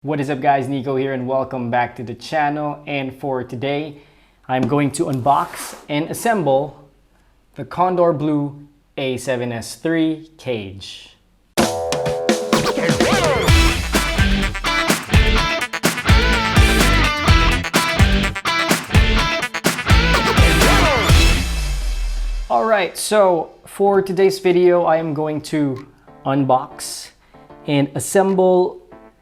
What is up guys, Nico here and welcome back to the channel. And for today, I'm going to unbox and assemble the Kondor Blue A7s III cage. Alright, so for today's video, I am going to unbox and assemble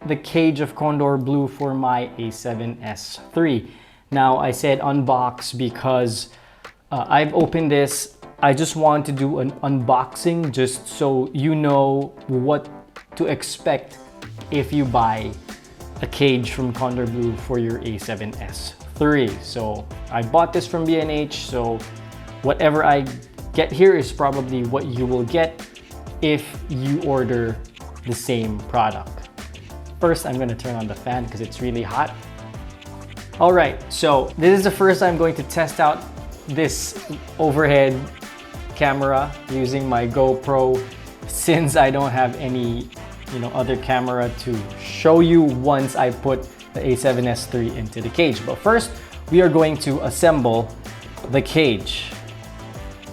the cage of Kondor Blue for my A7s III. Now I said unbox because I've opened this. I just want to do an unboxing just so you know what to expect if you buy a cage from Kondor Blue for your A7s III. So I bought this from B&H, so whatever I get here is probably what you will get if you order the same product. First, I'm going to turn on the fan because it's really hot. All right, so this is the first time I'm going to test out this overhead camera using my GoPro, since I don't have any other camera to show you once I put the A7s III into the cage. But first, we are going to assemble the cage.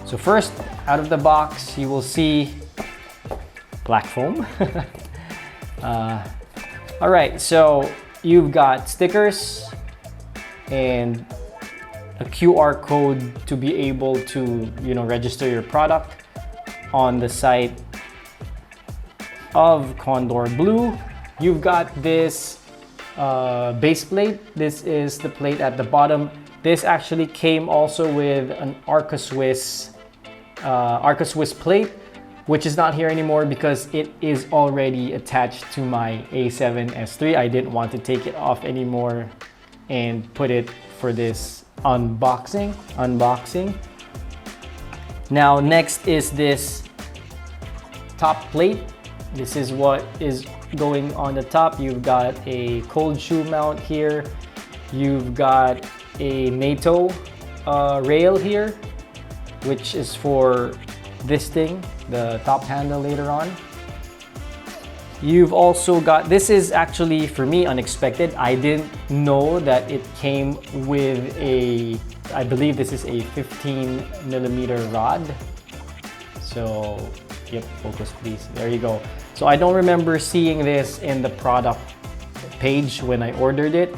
So first, out of the box, you will see black foam. All right, so you've got stickers and a QR code to be able to, register your product on the site of Kondor Blue. You've got this base plate. This is the plate at the bottom. This actually came also with an Arca Swiss plate, which is not here anymore because it is already attached to my A7s III. I didn't want to take it off anymore and put it for this unboxing. Now next is this top plate. This is what is going on the top. You've got a cold shoe mount here. You've got a NATO rail here, which is for this thing, the top handle later on. You've also got, this is actually for me unexpected. I didn't know that it came with a, I believe this is a 15mm rod. So, yep, focus please, there you go. So I don't remember seeing this in the product page when I ordered it.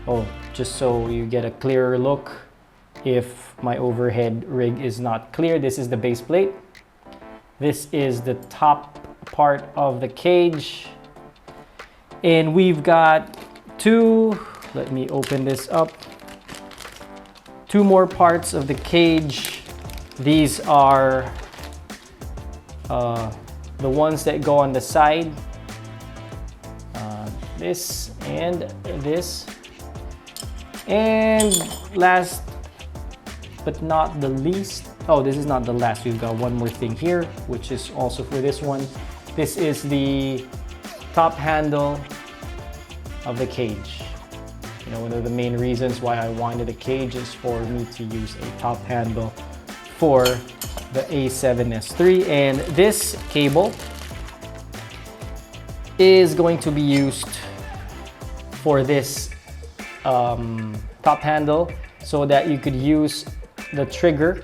Oh, just so you get a clearer look if my overhead rig is not clear, this is the base plate. This is the top part of the cage. And we've got let me open this up, two more parts of the cage. These are the ones that go on the side. This and this. And last but not the least, oh, this is not the last. We've got one more thing here, which is also for this one. This is the top handle of the cage. One of the main reasons why I wanted a cage is for me to use a top handle for the A7s III. And this cable is going to be used for this top handle so that you could use the trigger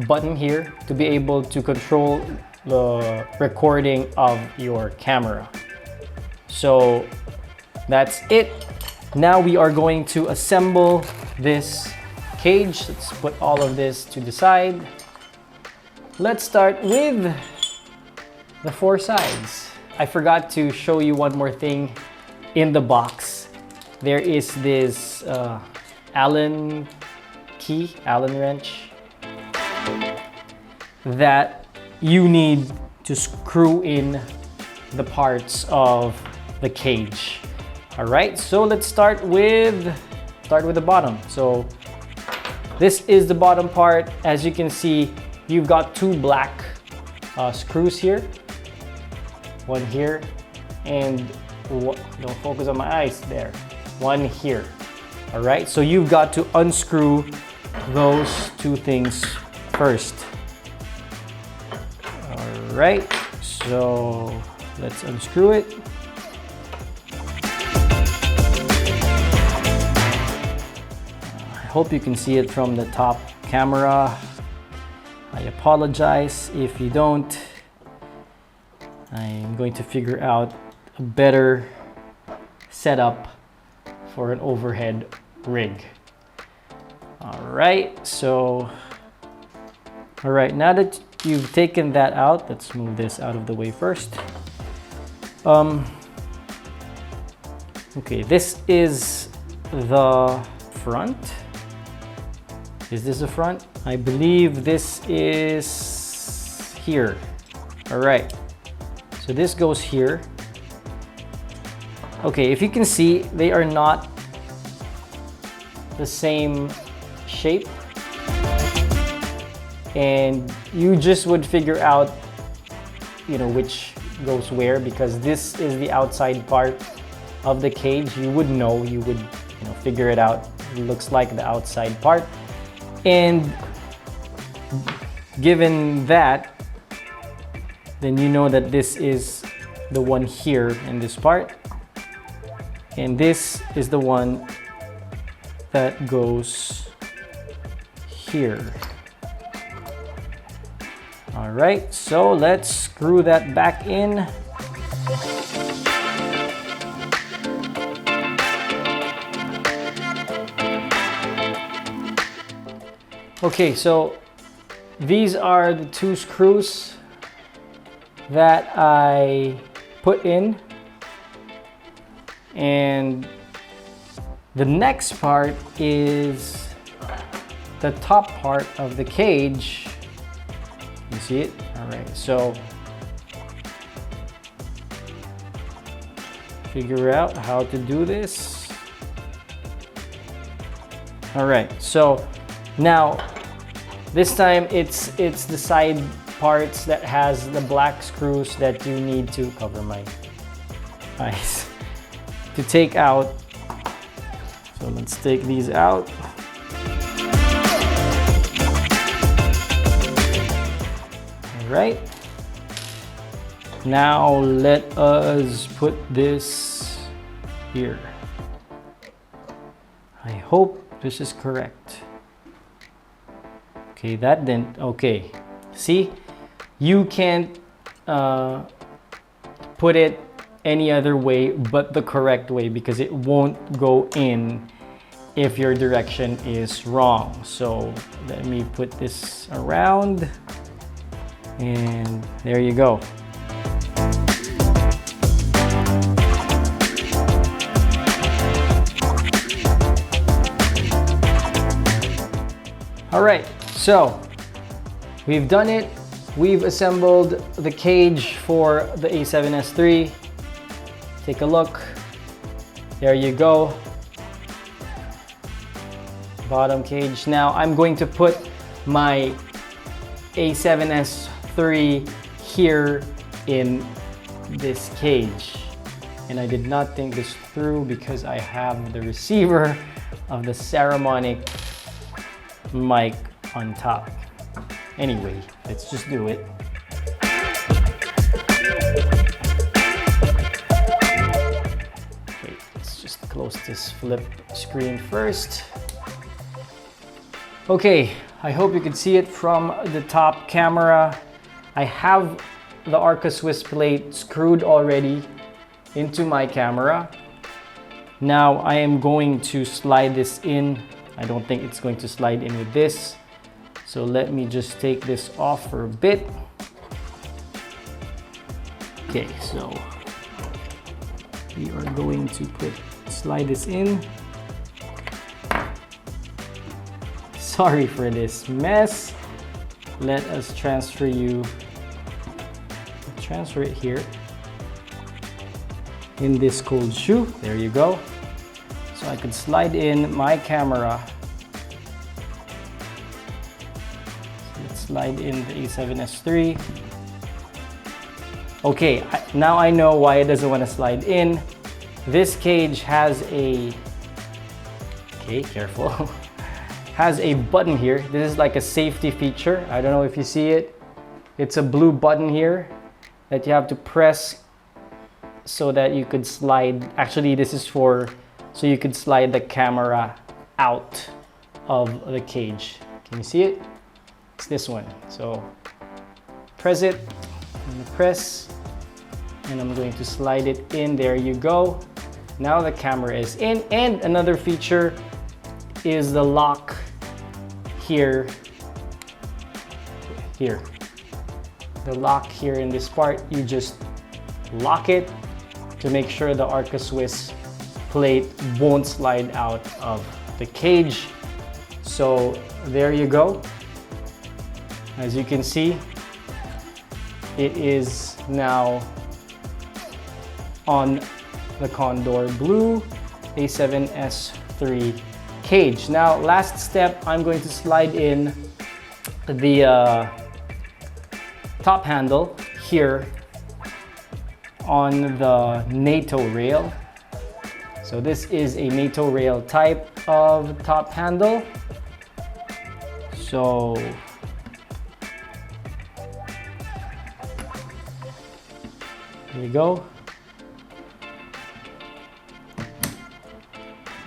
button here to be able to control the recording of your camera. So that's it. Now we are going to assemble this cage. Let's put all of this to the side. Let's start with the four sides. I forgot to show you one more thing in the box. There is this Allen wrench that you need to screw in the parts of the cage. All right, so let's start with the bottom. So this is the bottom part. As you can see, you've got two black screws here, one here, and don't focus on my eyes there, one here. All right, so you've got to unscrew those two things first. All right, so let's unscrew it. hope you can see it from the top camera. I apologize if you don't. I'm going to figure out a better setup for an overhead rig. All right, now that you've taken that out, let's move this out of the way first. Okay, this is the front. Is this the front? I believe this is here. All right, so this goes here. Okay, if you can see, they are not the same shape, and you just would figure out, you know, which goes where, because this is the outside part of the cage. You would know, you would, you know, figure it out. It looks like the outside part, and given that, then you know that this is the one here in this part, and this is the one that goes here. All right, so let's screw that back in. Okay, so these are the two screws that I put in, and the next part is the top part of the cage. You see it? All right, so figure out how to do this. All right, so now this time it's the side parts that has the black screws that you need to cover my eyes to take out. So let's take these out. All right, now let us put this here. I hope this is correct. Okay, that didn't, okay. See, you can't put it any other way but the correct way, because it won't go in if your direction is wrong. So let me put this around, and there you go. All right, so we've done it. We've assembled the cage for the A7S III. Take a look. There you go. Bottom cage. Now I'm going to put my A7S III here in this cage. And I did not think this through because I have the receiver of the Saramonic mic on top. Anyway, let's just do it. Wait, let's just close this flip screen first. Okay, I hope you can see it from the top camera. I have the Arca Swiss plate screwed already into my camera. Now I am going to slide this in. I don't think it's going to slide in with this. So let me just take this off for a bit. Okay, so we are going to slide this in. Sorry for this mess. Let us transfer it here in this cold shoe. There you go. So I could slide in my camera. Slide in the A7S III. Okay, now I know why it doesn't want to slide in. This cage has a, okay, careful, has a button here. This is like a safety feature. I don't know if you see it. It's a blue button here that you have to press so that you could slide. Actually, this is for, so you could slide the camera out of the cage. Can you see it? It's this one. So press it, and press, and I'm going to slide it in. There you go. Now the camera is in. And another feature is the lock here. The lock here in this part, you just lock it to make sure the Arca Swiss plate won't slide out of the cage. So there you go. As you can see, it is now on the Kondor Blue A7s III cage. Now, last step, I'm going to slide in the top handle here on the NATO rail. So this is a NATO rail type of top handle. So there you go.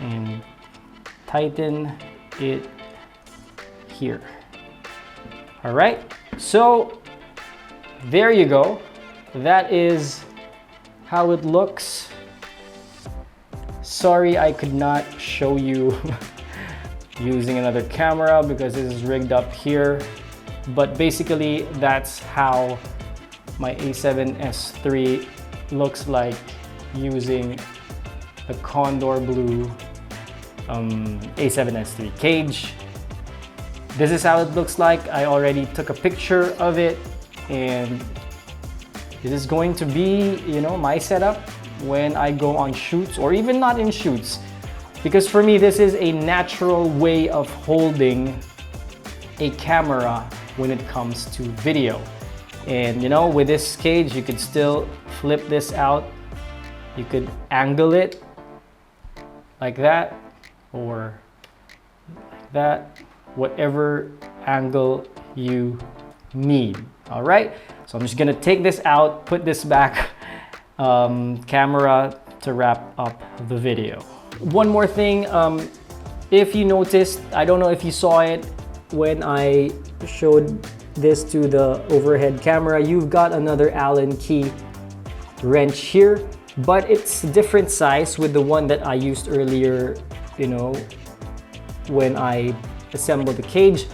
And tighten it here. All right, so there you go. That is how it looks. Sorry I could not show you using another camera because this is rigged up here. But basically that's how my A7s III looks like using the Kondor Blue A7s III cage. This is how it looks like. I already took a picture of it, and this is going to be, you know, my setup when I go on shoots, or even not in shoots, because for me this is a natural way of holding a camera when it comes to video. And you know, with this cage you could still flip this out, you could angle it like that or like that, whatever angle you need. All right, so I'm just gonna take this out, put this back, camera to wrap up the video. One more thing, if you noticed, I don't know if you saw it when I showed this to the overhead camera, you've got another Allen key wrench here, but it's different size with the one that I used earlier, you know, when I assembled the cage.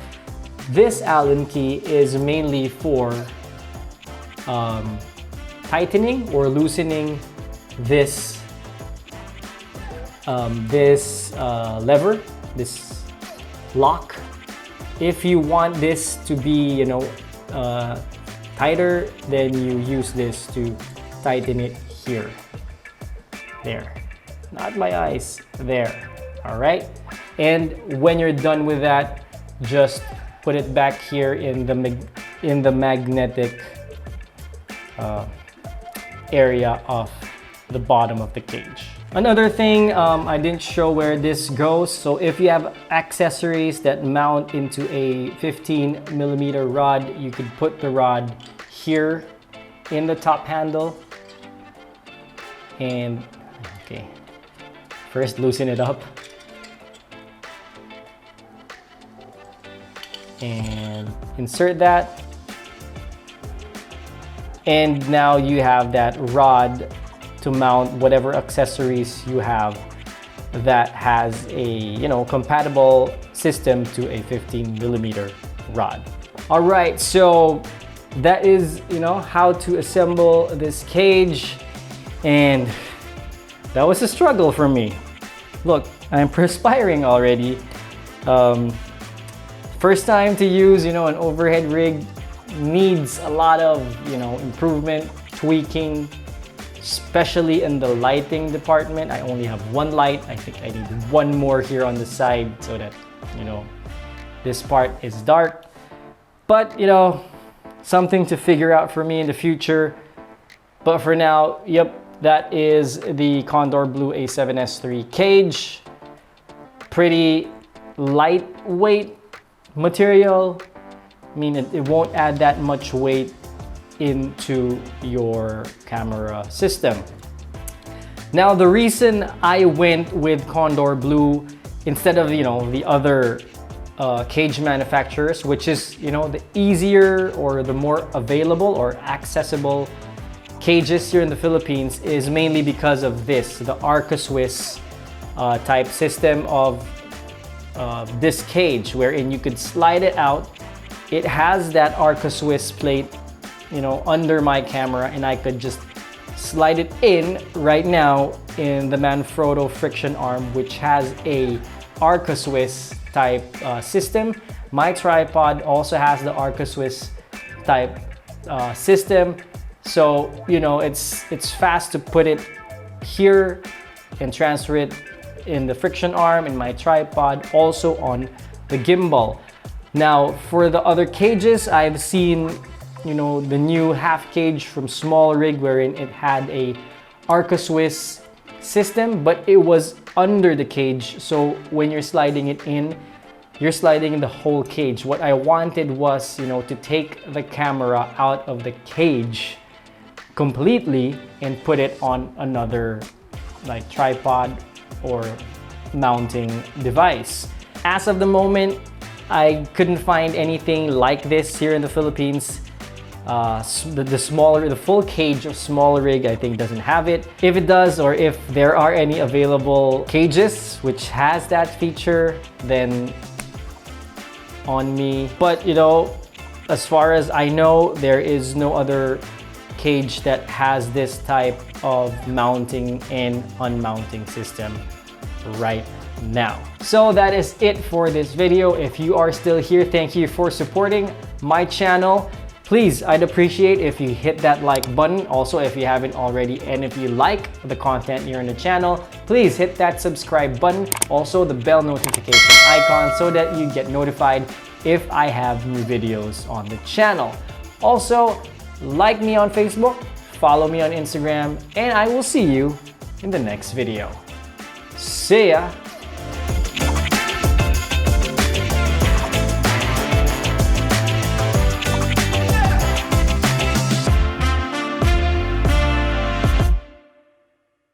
This Allen key is mainly for tightening or loosening this lever, this lock. If you want this to be, you know, tighter, then you use this to tighten it here. There, not my eyes, there. All right, and when you're done with that, just put it back here in the magnetic area of the bottom of the cage. Another thing, I didn't show where this goes. So if you have accessories that mount into a 15mm rod, you could put the rod here in the top handle. And okay, first loosen it up. And insert that. And now you have that rod to mount whatever accessories you have that has a, you know, compatible system to a 15mm rod. All right, so that is, you know, how to assemble this cage, and that was a struggle for me. Look, I'm perspiring already. First time to use, you know, an overhead rig needs a lot of, you know, improvement, tweaking, especially in the lighting department. I only have one light. I think I need one more here on the side so that, you know, this part is dark. But, you know, something to figure out for me in the future. But for now, yep, that is the Kondor Blue A7s III cage. Pretty lightweight material. I mean, it won't add that much weight into your camera system. Now, the reason I went with Kondor Blue instead of, you know, the other cage manufacturers, which is, you know, the easier or the more available or accessible cages here in the Philippines, is mainly because of this, the Arca-Swiss type system of this cage, wherein you could slide it out. It has that Arca-Swiss plate, you know, under my camera, and I could just slide it in right now in the Manfrotto friction arm, which has a Arca-Swiss type system. My tripod also has the Arca-Swiss type system. So, you know, it's fast to put it here and transfer it in the friction arm in my tripod, also on the gimbal. Now, for the other cages, I've seen, you know, the new half cage from Small Rig, wherein it had a Arca-Swiss system, but it was under the cage. So when you're sliding it in, you're sliding in the whole cage. What I wanted was, you know, to take the camera out of the cage completely and put it on another like tripod or mounting device. As of the moment, I couldn't find anything like this here in the Philippines. The full cage of Small Rig, I think, doesn't have it. If it does, or if there are any available cages which has that feature, then on me. But, you know, as far as I know, there is no other cage that has this type of mounting and unmounting system right now. So that is it for this video. If you are still here, thank you for supporting my channel. Please, I'd appreciate if you hit that like button. Also, if you haven't already, and if you like the content here on the channel, please hit that subscribe button. Also, the bell notification icon, so that you get notified if I have new videos on the channel. Also, like me on Facebook, follow me on Instagram, and I will see you in the next video. See ya!